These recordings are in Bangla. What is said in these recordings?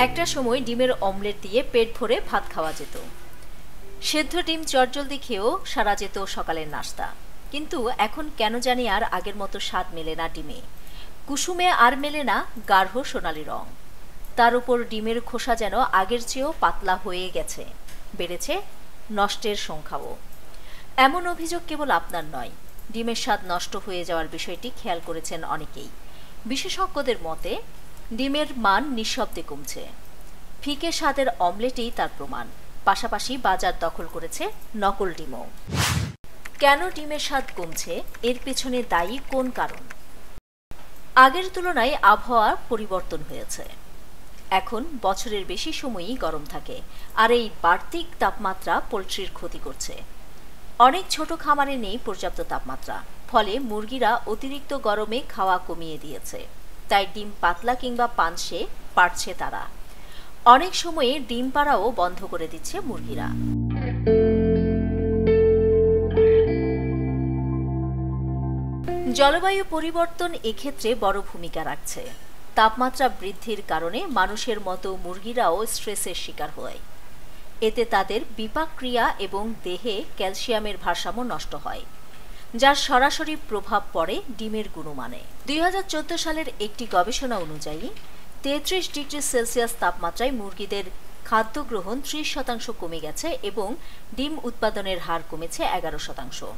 একটা সময় ডিমের অমলেট দিয়ে পেট ভরে ভাত খাওয়া যেত। সেদ্ধ ডিম চটজলদি খেয়েও সারা যেত সকালের নাস্তা। কিন্তু এখন কেন জানি আর আগের মতো স্বাদ মেলে না ডিমে। কুসুমে আর মেলে না গাঢ় সোনালি রং। তার উপর ডিমের খোসা যেন আগের চেয়েও পাতলা হয়ে গেছে। বেড়েছে নষ্টের সংখ্যাও। এমন অভিযোগ কেবল আপনার নয়, ডিমের স্বাদ নষ্ট হয়ে যাওয়ার বিষয়টি খেয়াল করেছেন অনেকেই। বিশেষজ্ঞদের মতে ডিমের মান নিঃশব্দে কমছে। ফিকে স্বাদের অমলেটেই তার প্রমাণ। পাশাপাশি বাজার দখল করেছে নকল ডিমও। কেন ডিমের স্বাদ কমছে, এর পেছনে দায়ী কোন কারণ? আগের তুলনায় আবহাওয়া পরিবর্তন হয়েছে। এখন বছরের বেশি সময়ই গরম থাকে, আর এই বাড়তি তাপমাত্রা পোলট্রির ক্ষতি করছে। অনেক ছোট খামারে নেই পর্যাপ্ত তাপমাত্রা, ফলে মুরগিরা অতিরিক্ত গরমে খাওয়া কমিয়ে দিয়েছে। তাই ডিম পাতলা কিংবা পানসে পারছে তারা। অনেক সময়ে ডিম পাড়াও বন্ধ করে দিচ্ছে মুরগিরা। জলবায়ু পরিবর্তন এক্ষেত্রে বড় ভূমিকা রাখছে। তাপমাত্রা বৃদ্ধির কারণে মানুষের মতো মুরগিরাও স্ট্রেসের শিকার হয়। এতে তাদের বিপাক ক্রিয়া এবং দেহে ক্যালসিয়ামের ভারসাম্য নষ্ট হয়, যার সরাসরি প্রভাব পড়ে ডিমের গুণমানে। 2014 সালের একটি গবেষণা অনুযায়ী 33 ডিগ্রি সেলসিয়াস তাপমাত্রায় মুরগিদের খাদ্য গ্রহণ 30% কমে গেছে এবং ডিম উৎপাদনের হার কমেছে 11%।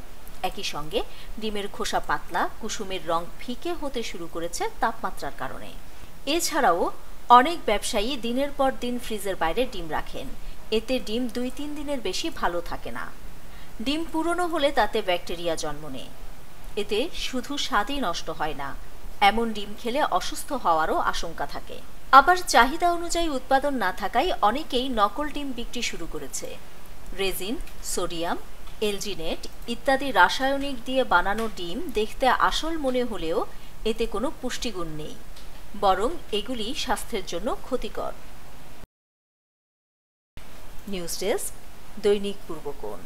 একই সঙ্গে ডিমের খোসা পাতলা, কুসুমের রং ফিকে হতে শুরু করেছে তাপমাত্রার কারণে। এছাড়াও অনেক ব্যবসায়ী দিনের পর দিন ফ্রিজের বাইরে ডিম রাখেন। এতে ডিম 2-3 দিনের বেশি ভালো থাকে না। ডিম পুরনো হলে তাতে ব্যাকটেরিয়া জন্ম নেয়। এতে শুধু স্বাদই নষ্ট হয় না, এমন ডিম খেলে অসুস্থ হওয়ারও আশঙ্কা থাকে। আবার চাহিদা অনুযায়ী উৎপাদন না থাকায় অনেকেই নকল ডিম বিক্রি শুরু করেছে। রেজিন, সোডিয়াম, এলজিনেট ইত্যাদি রাসায়নিক দিয়ে বানানো ডিম দেখতে আসল মনে হলেও এতে কোনো পুষ্টিগুণ নেই, বরং এগুলি স্বাস্থ্যের জন্য ক্ষতিকর। নিউজ ডেস্ক, দৈনিক পূর্বকোণ।